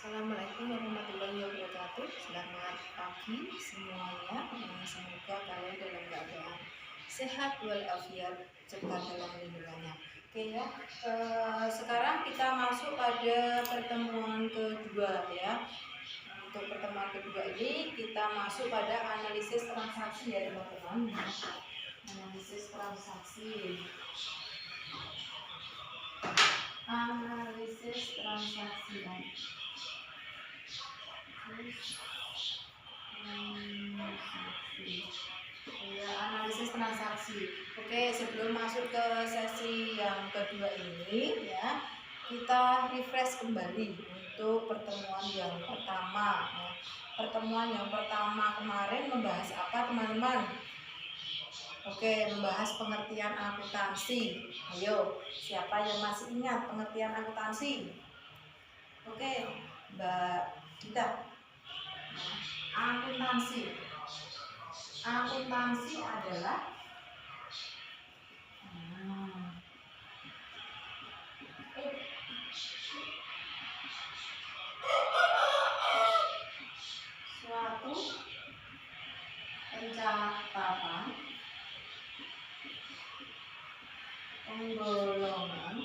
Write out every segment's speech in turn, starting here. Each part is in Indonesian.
Assalamualaikum warahmatullahi wabarakatuh. Selamat pagi semuanya. Semoga kalian dalam keadaan sehat walafiat serta dalam lindungannya. Oke ya. Sekarang kita masuk pada pertemuan kedua ya. Untuk pertemuan kedua ini kita masuk pada analisis transaksi ya teman-teman. Analisis transaksi. Analisis transaksi. Ya, analisis transaksi. Oke, sebelum masuk ke sesi yang kedua ini ya, kita refresh kembali untuk pertemuan yang pertama ya. Pertemuan yang pertama kemarin membahas apa teman-teman? Oke, membahas pengertian akuntansi. Ayo, siapa yang masih ingat pengertian akuntansi? Oke, Mbak Dita. Akuntansi adalah suatu pencatatan penggolongan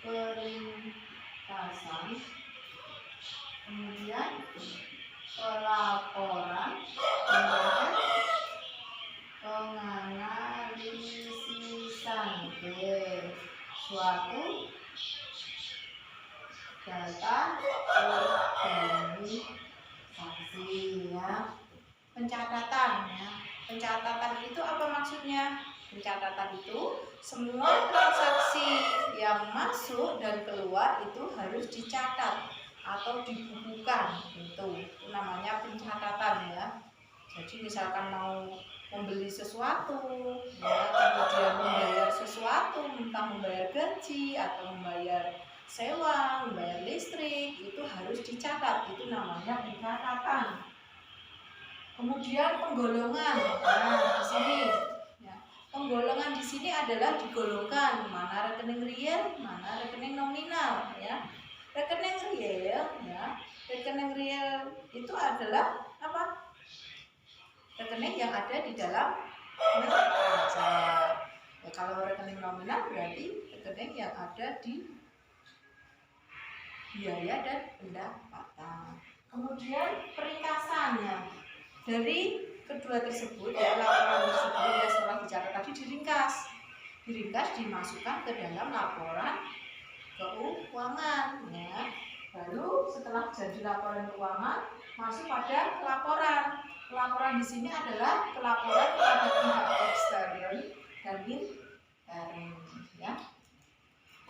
peringkasan kemudian pelaporan dan penganalisisan suatu data organisasi ya. Pencatatan ya. Pencatatan itu apa maksudnya? Pencatatan itu semua transaksi yang masuk dan keluar itu harus dicatat atau dibukukan, itu namanya pencatatan ya. Jadi misalkan mau membeli sesuatu ya, kemudian membayar sesuatu, entah membayar gaji atau membayar sewa, membayar listrik, itu harus dicatat, itu namanya pencatatan. Kemudian penggolongan, nah di sini ya, penggolongan di sini adalah digolongkan mana rekening real, mana rekening nominal ya. Rekening real ya, rekening real itu adalah apa? Rekening yang ada di dalam neraca. Ya, kalau rekening nominal berarti rekening yang ada di biaya dan pendapatan. Kemudian peringkasannya dari kedua tersebut ya, laporan tersebut ya, setelah dicatat tadi diringkas dimasukkan ke dalam laporan keuangan ya. Lalu setelah jadi laporan keuangan masuk pada pelaporan di sini adalah pelaporan kepada pihak eksternal dan intern ya.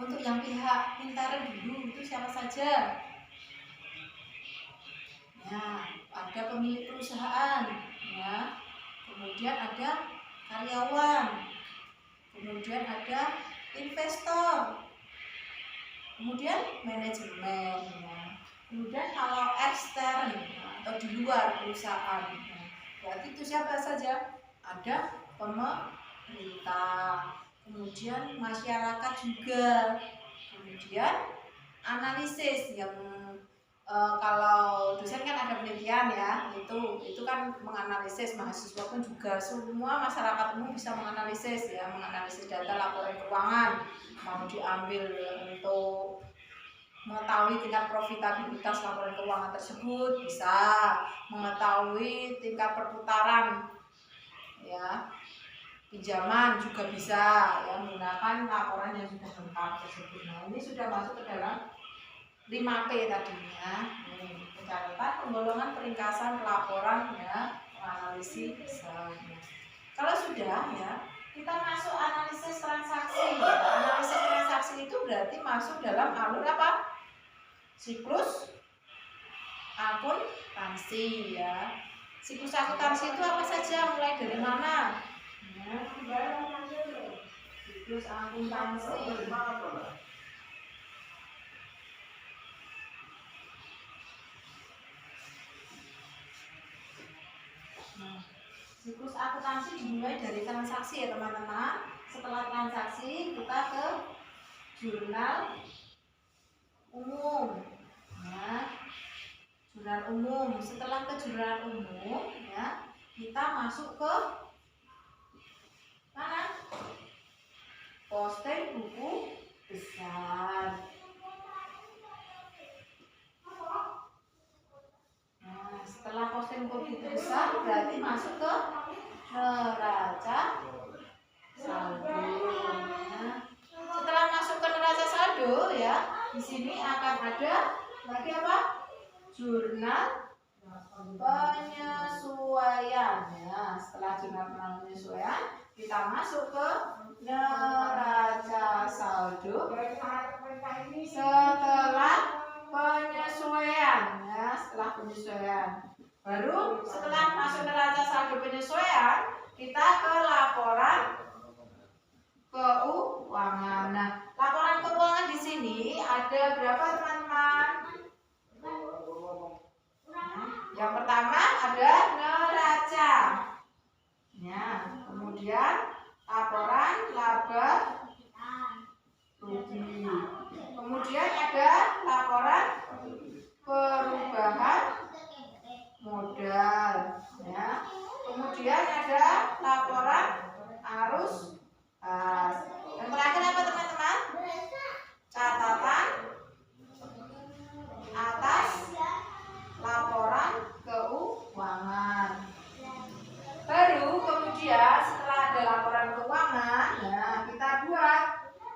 Untuk yang pihak intern dulu itu siapa saja? Ya, ada pemilik perusahaan ya. Kemudian ada karyawan. Kemudian ada investor. Kemudian manajemen ya. Kemudian kalau ekstern atau di luar perusahaan ya, berarti itu siapa saja? Ada pemerintah, kemudian masyarakat juga, kemudian analisis yang kalau dosen kan ada penelitian ya, itu kan menganalisis, mahasiswa pun juga, semua masyarakat umum bisa menganalisis ya, menganalisis data laporan keuangan, mau diambil untuk mengetahui tingkat profitabilitas laporan keuangan tersebut, bisa mengetahui tingkat perputaran ya, pinjaman juga bisa ya, menggunakan laporan yang sudah lengkap tersebut. Nah, ini sudah masuk ke dalam 5P tadinya. Pencatatan, penggolongan, peringkasan, pelaporan ya, analisis. Kalau sudah ya, kita masuk analisis transaksi ya. Analisis transaksi itu berarti masuk dalam alur apa? Siklus akuntansi ya. Siklus akuntansi itu apa saja? Mulai dari mana? Ya, siklus akuntansi. Siklus akuntansi dimulai dari transaksi ya teman-teman. Setelah transaksi kita ke jurnal umum. Nah, jurnal umum. Setelah ke jurnal umum, ya, kita masuk ke mana? Posting buku besar. Nah, setelah posting buku besar berarti masuk ke neraca saldo. Nah, setelah masuk ke neraca saldo, ya, di sini akan ada lagi apa? Jurnal penyesuaian. Ya, setelah jurnal penyesuaian, kita masuk ke neraca saldo. Setelah penyesuaian, ya, setelah penyesuaian, baru setelah masuk neraca saldo penyesuaian, kita ke laporan keuangan. Nah, laporan keuangan di sini ada berapa, teman-teman? Yang pertama ada neraca, ya, kemudian laporan laba rugi, kemudian ada laporan perubahan modal, ya, kemudian ada laporan arus kas. Yang terakhir apa, teman-teman? Catatan atas laporan keuangan. Baru kemudian setelah ada laporan keuangan, nah, kita buat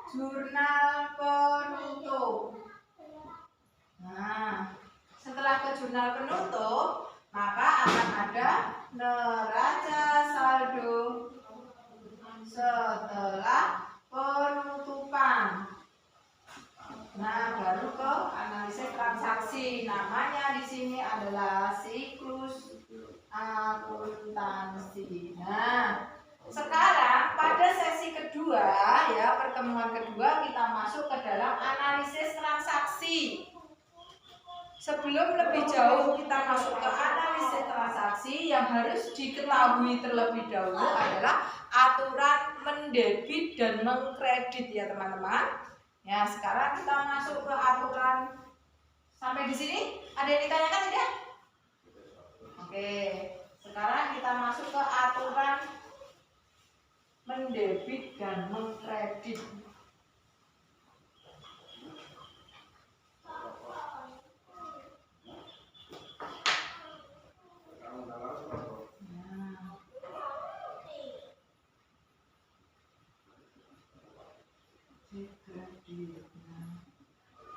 jurnal penutup. Nah, setelah ke jurnal penutup, maka akan ada neraca saldo setelah penutupan. Nah, baru ke analisis transaksi. Namanya di sini adalah siklus akuntansi. Nah, sekarang pada sesi kedua, ya, pertemuan kedua, kita masuk ke dalam analisis transaksi. Sebelum lebih jauh kita masuk ke analisis transaksi, yang harus diketahui terlebih dahulu adalah aturan mendebit dan mengkredit, ya, teman-teman. Ya, sekarang kita masuk ke aturan. Sampai di sini ada yang ditanyakan tidak? Oke, sekarang kita masuk ke aturan mendebit dan mengkredit.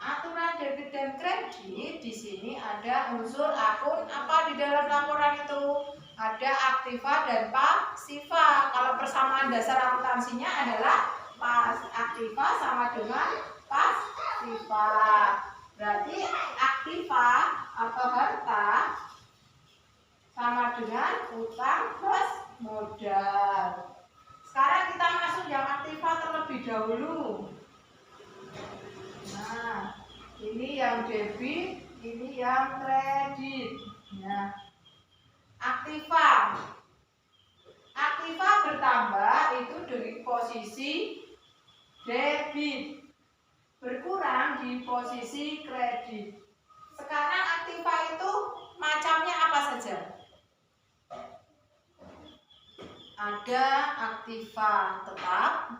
Aturan debit dan kredit di sini ada unsur akun apa di dalam laporan itu? Ada aktiva dan pasiva. Kalau persamaan dasar akuntansinya adalah aktiva sama dengan pasiva. Berarti aktiva atau harta sama dengan utang plus modal. Sekarang kita masuk yang aktiva terlebih dahulu. Nah, ini yang debit, ini yang kredit. Nah, aktiva bertambah itu dari posisi debit, berkurang di posisi kredit. Sekarang aktiva itu macamnya apa saja? Ada aktiva tetap,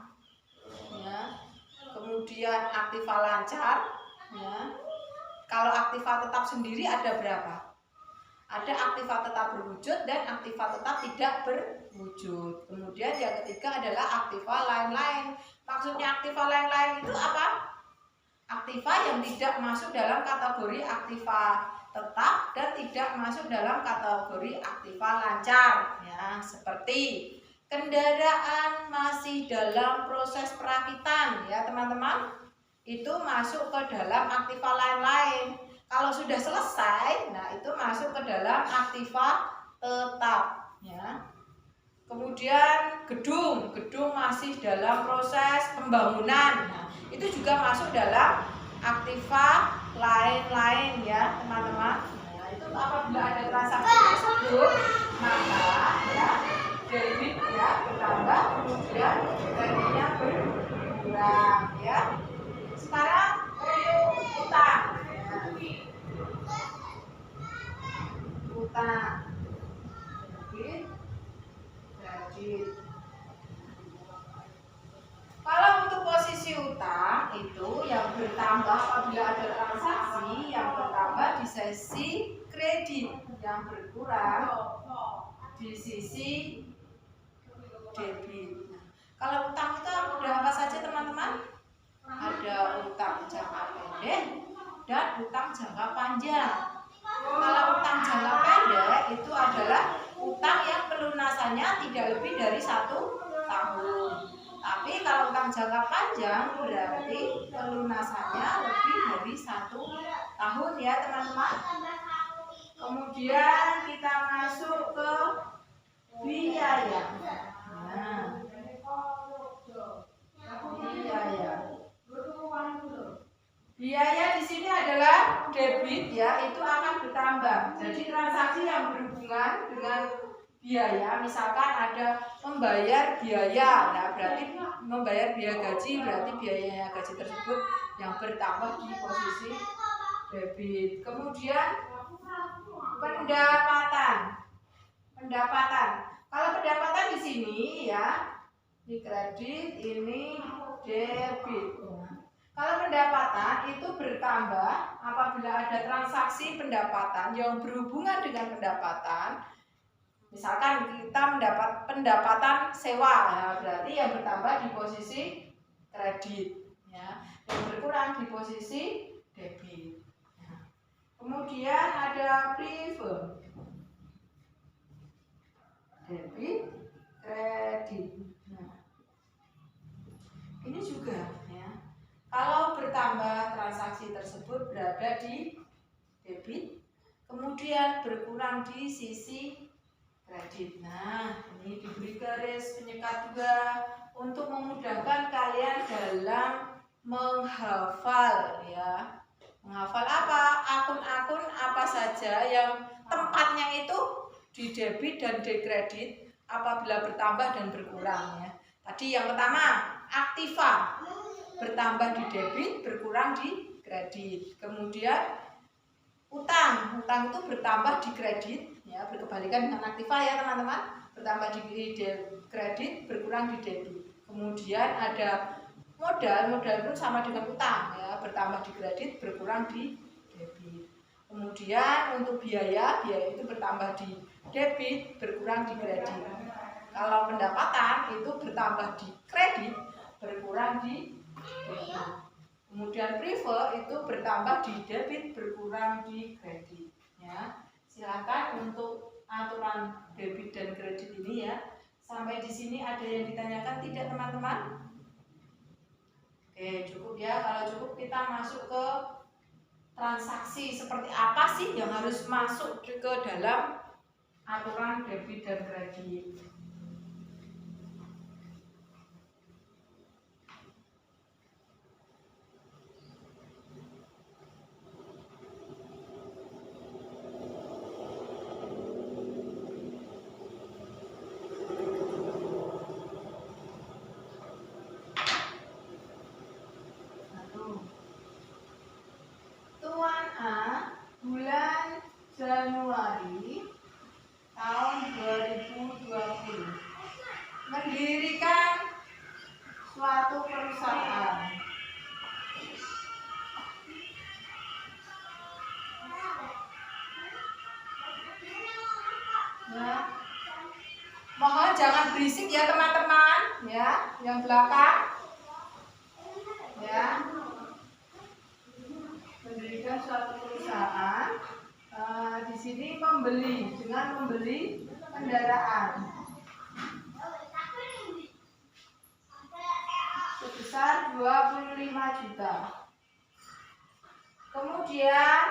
ya, kemudian aktiva lancar, ya. Kalau aktiva tetap sendiri ada berapa? Ada aktiva tetap berwujud dan aktiva tetap tidak berwujud. Kemudian yang ketiga adalah aktiva lain-lain. Maksudnya aktiva lain-lain itu apa? Aktiva yang tidak masuk dalam kategori aktiva tetap dan tidak masuk dalam kategori aktiva lancar, ya, seperti kendaraan masih dalam proses perakitan, ya, teman-teman, itu masuk ke dalam aktiva lain-lain. Kalau sudah selesai, nah, itu masuk ke dalam aktiva tetap, ya. Kemudian gedung masih dalam proses pembangunan, nah, itu juga masuk dalam aktiva lain-lain, ya, teman-teman. Nah, itu apabila ada transaksi tersebut, maka, ya, debit, ya, bertambah, kemudian kreditnya berkurang, ya. Sekarang untuk utang. itu yang bertambah apabila ada transaksi yang bertambah di sisi kredit, yang berkurang di sisi debit. Nah, kalau utang itu ada apa saja teman-teman? Ada utang jangka pendek dan utang jangka panjang. Kalau utang jangka pendek itu adalah utang yang pelunasannya tidak lebih dari 1 tahun. Tapi kalau utang jangka panjang berarti pelunasannya lebih dari 1 tahun ya teman-teman. Kemudian kita masuk ke biaya. Nah, biaya di sini adalah debit ya, itu akan bertambah. Jadi transaksi yang berhubungan dengan biaya, misalkan ada membayar biaya, nah berarti membayar biaya gaji, berarti biayanya gaji tersebut yang bertambah di posisi debit. Kemudian pendapatan. Kalau pendapatan di sini ya, ini kredit, ini debit. Kalau pendapatan itu bertambah apabila ada transaksi pendapatan yang berhubungan dengan pendapatan. Misalkan kita mendapat pendapatan sewa, ya, berarti yang bertambah di posisi kredit, ya, yang berkurang di posisi debit. Ya. Kemudian ada prefer, debit, kredit. Nah, ini juga, ya, kalau bertambah transaksi tersebut berada di debit, kemudian berkurang di sisi kredit. Nah, ini diberi garis penyekat juga untuk memudahkan kalian dalam menghafal ya. Menghafal apa? Akun-akun apa saja yang tempatnya itu di debit dan di kredit apabila bertambah dan berkurang ya. Tadi yang pertama, aktiva bertambah di debit, berkurang di kredit. Kemudian utang itu bertambah di kredit, ya, berkebalikan dengan aktiva ya teman-teman, bertambah di kredit, berkurang di debit. Kemudian ada modal pun sama dengan utang ya, bertambah di kredit, berkurang di debit. Kemudian untuk biaya itu bertambah di debit, berkurang di kredit. Kalau pendapatan itu bertambah di kredit, berkurang di debit. Kemudian prefer itu bertambah di debit, berkurang di kredit. Ya, silakan untuk aturan debit dan kredit ini ya. Sampai di sini ada yang ditanyakan tidak teman-teman? Oke, cukup ya. Kalau cukup kita masuk ke transaksi seperti apa sih yang harus masuk ke dalam aturan debit dan kredit. Tuan A bulan Januari tahun 2020 mendirikan suatu perusahaan. Ya. Mohon jangan berisik ya teman-teman, ya, yang belakang. Ya. Mendirikan suatu perusahaan, di sini membeli kendaraan sebesar 25 juta. Kemudian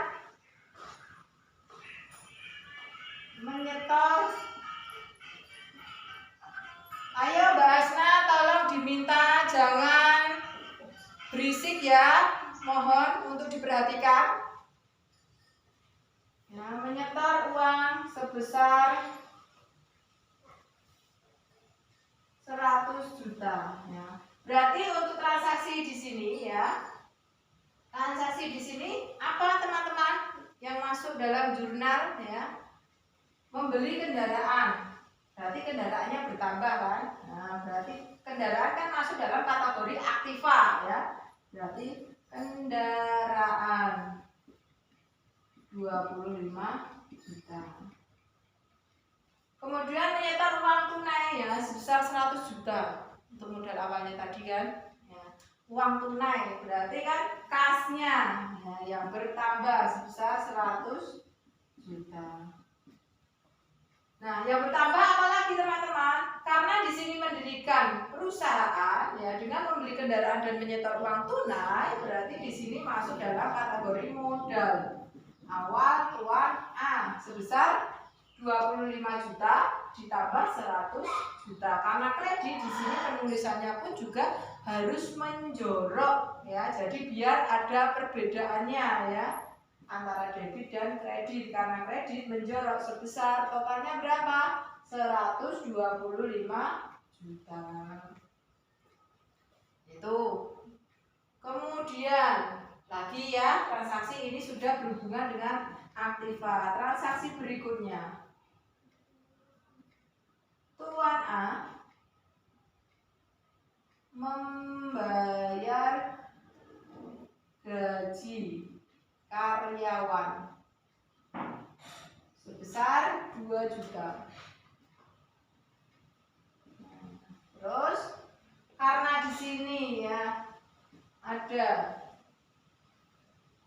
menyetor. Ayo Mbak Asna, tolong diminta jangan berisik ya. Mohon untuk diperhatikan. Ya, menyetor uang sebesar 100 juta. Ya. Berarti untuk transaksi di sini ya. Transaksi di sini apa teman-teman yang masuk dalam jurnal ya? Membeli kendaraan. Berarti kendaraannya bertambah kan? Nah, berarti kendaraan kan masuk dalam kategori aktiva ya. berarti kendaraan 25 juta. Kemudian menyetor uang tunai ya sebesar 100 juta untuk modal awalnya tadi kan ya. Uang tunai berarti kan kasnya ya, yang bertambah sebesar 100 juta. Nah, yang bertambah apalagi teman-teman? Karena di sini mendirikan perusahaan ya dengan membeli kendaraan dan menyetor uang tunai, berarti di sini masuk dalam kategori modal awal tuan A sebesar 25 juta ditambah 100 juta. Karena kredit di sini penulisannya pun juga harus menjorok ya. Jadi biar ada perbedaannya ya antara debit dan kredit. Karena kredit menjorok sebesar totalnya berapa? 125 juta. Itu. Kemudian lagi ya, transaksi ini sudah berhubungan dengan aktiva. Transaksi berikutnya. Tuan A membayar gaji karyawan sebesar 2 juta. Terus karena di sini ya ada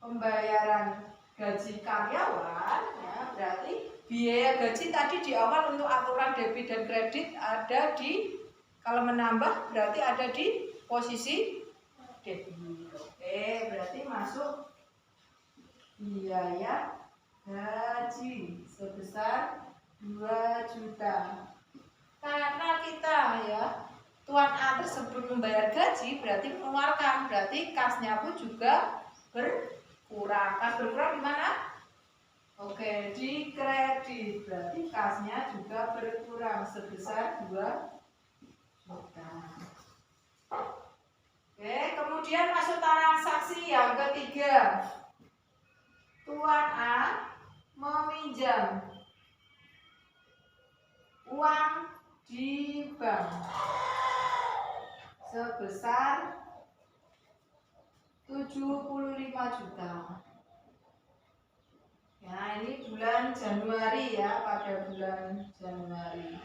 pembayaran gaji karyawan ya, berarti biaya gaji tadi di awal untuk aturan debit dan kredit ada di, kalau menambah berarti ada di posisi debit. Oke, berarti masuk biaya gaji sebesar 2 juta. Karena kita ya Tuan A tersebut membayar gaji berarti mengeluarkan, berarti kasnya pun juga berkurang. Kas berkurang di mana? Oke, di kredit, berarti kasnya juga berkurang sebesar 2 juta. Oke, kemudian masuk transaksi yang ketiga. Tuan A meminjam uang di bank sebesar 75 juta. Ya, ini bulan Januari ya, pada bulan Januari.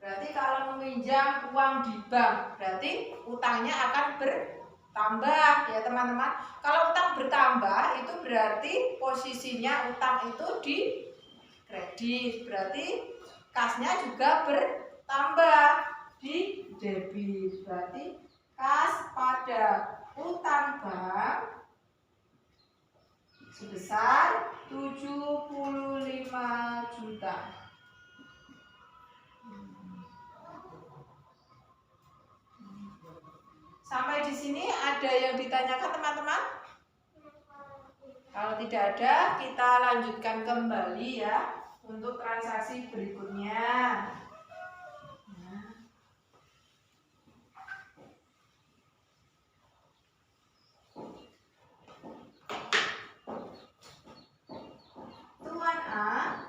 Berarti kalau meminjam uang di bank, berarti utangnya akan bertambah ya teman-teman. Kalau utang bertambah itu berarti posisinya utang itu di kredit, berarti kasnya juga bertambah di debit, berarti kas pada utang bank sebesar 75 juta. Sampai di sini ada yang ditanyakan teman-teman? Kalau tidak ada, kita lanjutkan kembali ya untuk transaksi berikutnya. Tuan A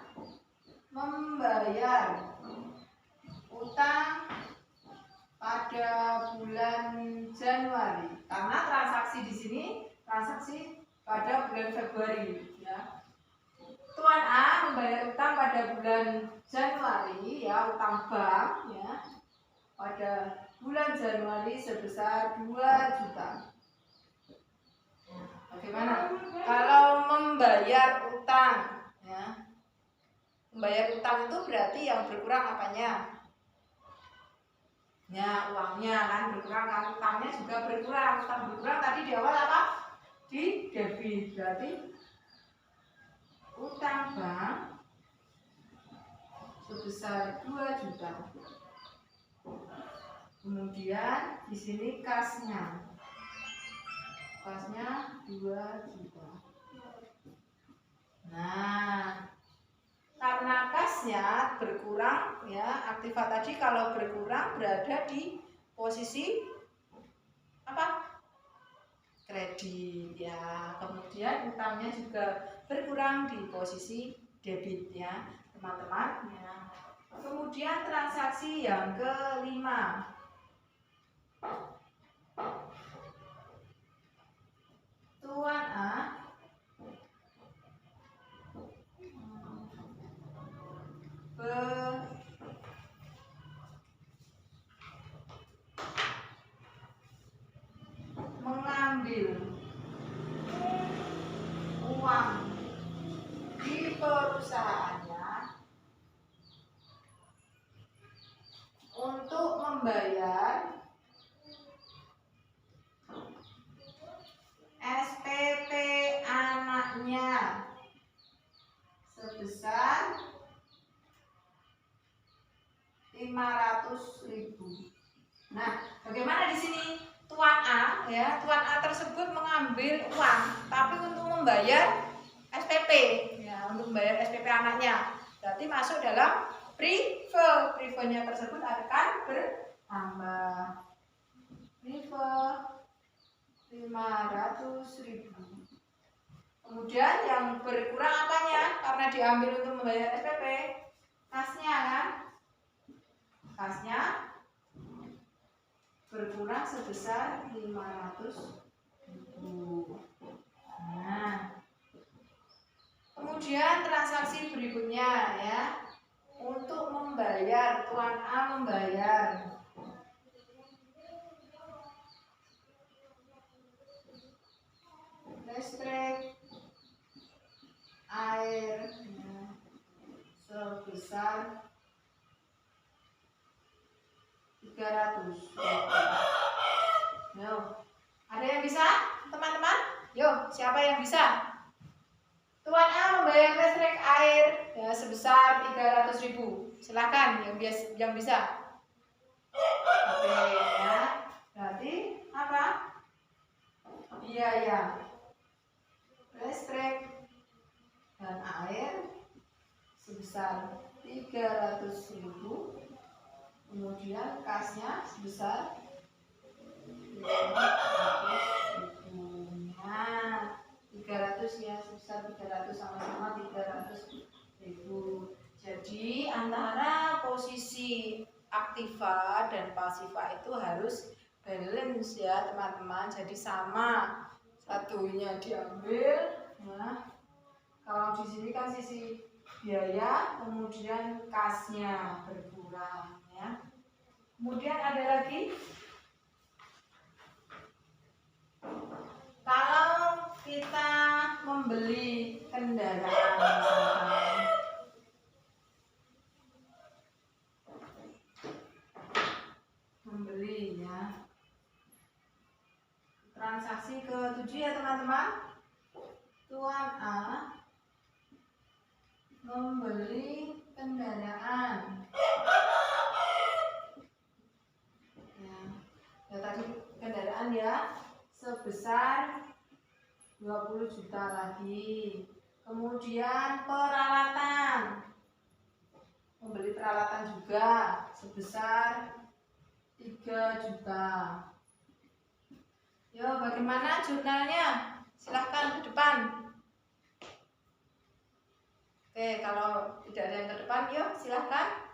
membayar utang pada bulan Januari. Karena transaksi di sini transaksi pada bulan Februari ya. Tuan A membayar utang pada bulan Januari ya, utang bank ya, pada bulan Januari sebesar 2 juta. Bagaimana? Kalau membayar utang ya, membayar utang itu berarti yang berkurang apanya? Ya, uangnya kan berkurang, kan utangnya juga berkurang. Utang berkurang tadi di awal apa? Di debit, berarti utang bank sebesar 2 juta. Kemudian di sini kasnya 2 juta. Nah, karena kasnya berkurang ya, aktiva tadi kalau berkurang berada di posisi apa? Kredit ya. Kemudian utangnya juga berkurang di posisi debit ya, teman-teman ya. Kemudian transaksi yang kelima. mengambil uang di perusahaannya untuk membayar SPP anaknya sebesar 500.000. Nah, bagaimana di sini Tuan A ya? Tuan A tersebut mengambil uang tapi untuk membayar SPP ya, untuk membayar SPP anaknya. Berarti masuk dalam prive. Privenya tersebut akan bertambah. Prive 500.000. Kemudian yang berkurang apanya? Karena diambil untuk membayar SPP, kasnya kan? Kasnya berkurang sebesar 500.000. Nah, kemudian transaksi berikutnya ya, untuk membayar, Tuan A membayar listrik, air ya, sebesar 300. Yo, ada yang bisa teman-teman? Yo, siapa yang bisa? Tuan A membayar listrik, air ya, sebesar 300.000. Silakan yang bisa. Oke ya, berarti apa? Biaya listrik dan air sebesar 300.000, kemudian kasnya sebesar 500.000. Nah, 300 ya, sebesar 300, sama-sama 300.000. Jadi antara posisi aktiva dan pasiva itu harus balance ya teman-teman, jadi sama, satunya diambil. Nah, kalau di sini kan sisi biaya, kemudian kasnya berkurang ya. Kemudian ada lagi, kalau kita membeli kendaraan misalkan, membeli ya, transaksi ke-7 ya teman-teman. Tuan A membeli kendaraan ya tadi kendaraan ya, sebesar 20 juta lagi. Kemudian peralatan, membeli peralatan juga sebesar 3 juta. Yo, bagaimana jurnalnya? Silahkan ke depan. Oke, kalau tidak ada yang ke depan, yuk silahkan.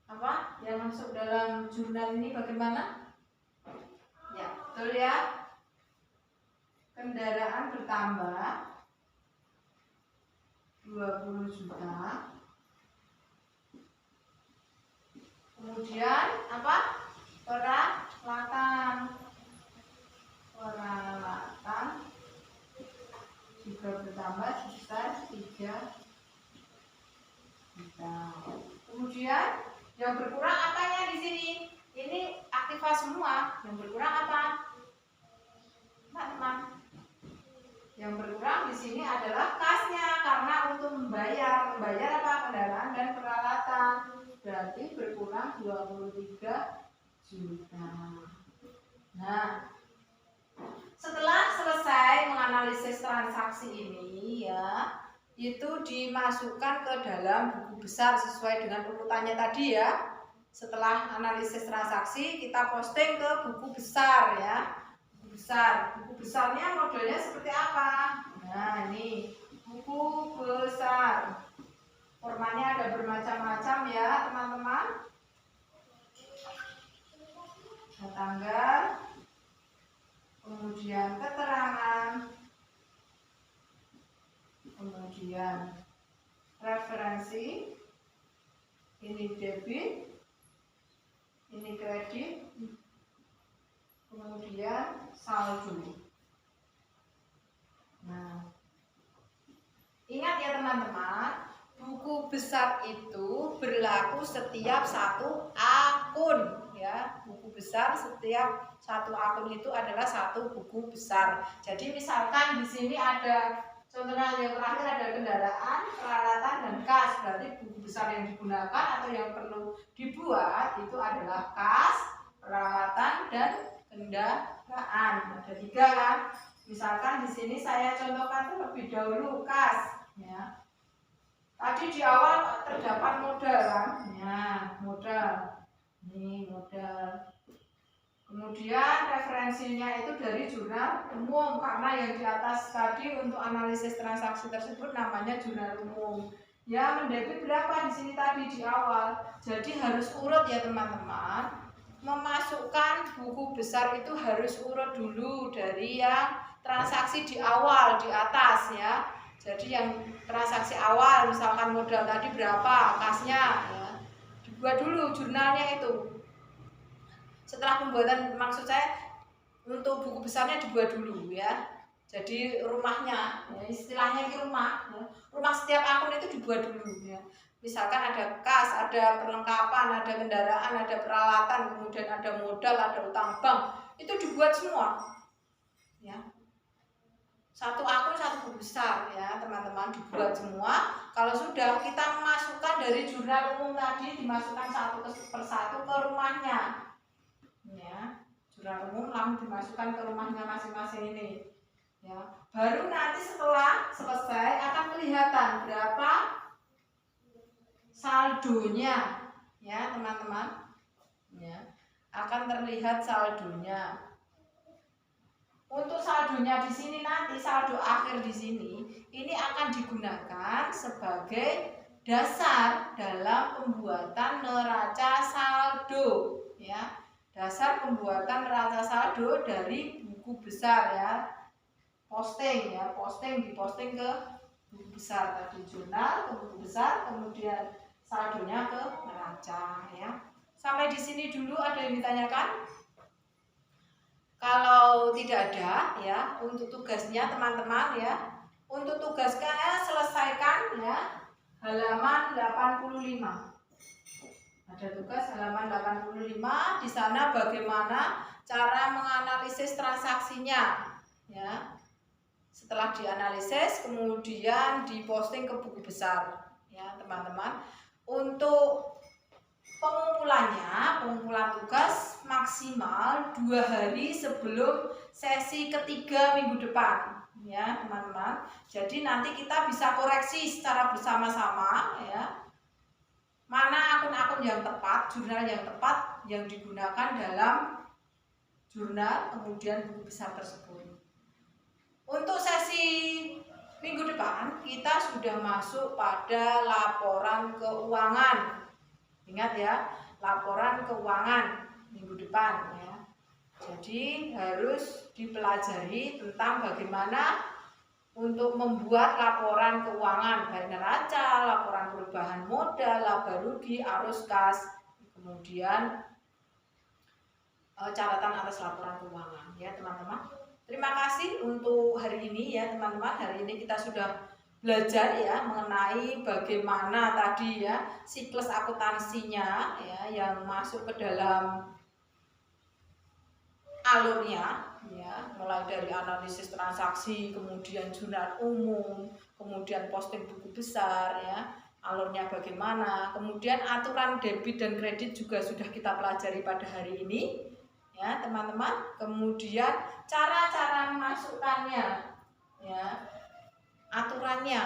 Apa yang masuk dalam jurnal ini bagaimana? Ya, betul ya. Kendaraan bertambah 20 juta. Kemudian apa? Peralatan juga bertambah sebesar 3 juta. Kemudian yang berkurang apanya di sini? Ini aktiva semua. Yang berkurang apa? Teman-teman. Yang berkurang di sini adalah kasnya, karena untuk membayar apa? Kendaraan dan peralatan. Berarti berkurang 23 juta. Nah, setelah selesai menganalisis transaksi ini ya, itu dimasukkan ke dalam buku besar sesuai dengan urutannya tadi ya. Setelah analisis transaksi, kita posting ke buku besar ya. Buku besar. Buku besarnya modelnya seperti apa? Nah, ini buku besar. Formatnya ada bermacam-macam ya, teman-teman. Ada tanggal, kemudian keterangan, kemudian referensi, ini debit, ini kredit, kemudian saldo. Nah, ingat ya teman-teman, buku besar itu berlaku setiap satu akun ya. Buku besar setiap satu akun itu adalah satu buku besar. Jadi misalkan di sini ada contohnya yang terakhir ada kendaraan, peralatan dan kas. Berarti buku besar yang digunakan atau yang perlu dibuat itu adalah kas, peralatan dan kendaraan. Ada 3 kan? Misalkan di sini saya contohkan terlebih dahulu kas ya. Tadi di awal terdapat modal kan? Ya, modal. Ini modal. Kemudian referensinya itu dari jurnal umum karena yang di atas tadi untuk analisis transaksi tersebut namanya jurnal umum. Ya, mendebit berapa di sini tadi di awal. Jadi harus urut ya teman-teman. Memasukkan buku besar itu harus urut dulu dari yang transaksi di awal di atas ya. Jadi yang transaksi awal misalkan modal tadi berapa, kasnya ya. Dibuat dulu jurnalnya itu. Setelah pembuatan, maksud saya untuk buku besarnya dibuat dulu ya. Jadi rumahnya, ya, istilahnya ini rumah. Ya. Rumah setiap akun itu dibuat dulu ya. Misalkan ada kas, ada perlengkapan, ada kendaraan, ada peralatan, kemudian ada modal, ada utang bank, itu dibuat semua. Ya. Satu akun satu buku besar ya teman-teman, dibuat semua. Kalau sudah kita memasukkan dari jurnal umum tadi, dimasukkan satu persatu ke rumahnya. Ya, jurnal umum langsung dimasukkan ke rumahnya masing-masing ini. Ya, baru nanti setelah selesai akan kelihatan berapa saldonya, ya teman-teman. Ya, akan terlihat saldonya. Untuk saldonya di sini nanti saldo akhir di sini ini akan digunakan sebagai dasar dalam pembuatan neraca saldo, ya. Dasar pembuatan neraca saldo dari buku besar ya. Posting ya, diposting ke buku besar tadi, jurnal ke buku besar, kemudian saldonya ke neraca ya. Sampai di sini dulu ada yang ditanyakan? Kalau tidak ada ya, untuk tugasnya teman-teman ya. Untuk tugasnya selesaikan ya halaman 85. Ada tugas halaman 85, di sana bagaimana cara menganalisis transaksinya ya. Setelah dianalisis kemudian diposting ke buku besar ya teman-teman. Untuk pengumpulan tugas maksimal 2 hari sebelum sesi ketiga minggu depan ya teman-teman. Jadi nanti kita bisa koreksi secara bersama-sama ya. Mana akun-akun yang tepat, jurnal yang tepat yang digunakan dalam jurnal kemudian buku besar tersebut. Untuk sesi minggu depan kita sudah masuk pada laporan keuangan. Ingat ya, laporan keuangan minggu depan ya. Jadi harus dipelajari tentang bagaimana untuk membuat laporan keuangan baik neraca, laporan perubahan modal, laba rugi, arus kas, kemudian catatan atas laporan keuangan ya teman-teman. Terima kasih untuk hari ini ya teman-teman. Hari ini kita sudah belajar ya mengenai bagaimana tadi ya siklus akuntansinya ya yang masuk ke dalam alurnya ya, mulai dari analisis transaksi, kemudian jurnal umum, kemudian posting buku besar ya, alurnya bagaimana, kemudian aturan debit dan kredit juga sudah kita pelajari pada hari ini ya teman-teman. Kemudian cara-cara memasukkannya ya, aturannya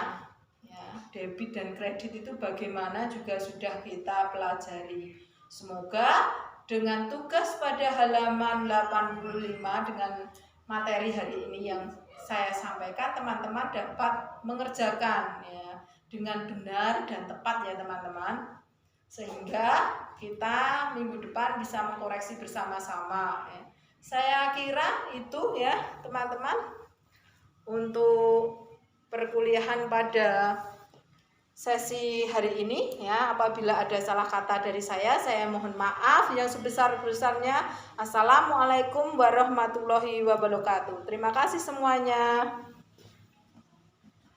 ya, debit dan kredit itu bagaimana juga sudah kita pelajari. Semoga dengan tugas pada halaman 85 dengan materi hari ini yang saya sampaikan, teman-teman dapat mengerjakan ya dengan benar dan tepat ya teman-teman, sehingga kita minggu depan bisa mengkoreksi bersama-sama ya. Saya kira itu ya teman-teman untuk perkuliahan pada sesi hari ini ya. Apabila ada salah kata dari saya mohon maaf yang sebesar-besarnya. Assalamualaikum warahmatullahi wabarakatuh. Terima kasih semuanya.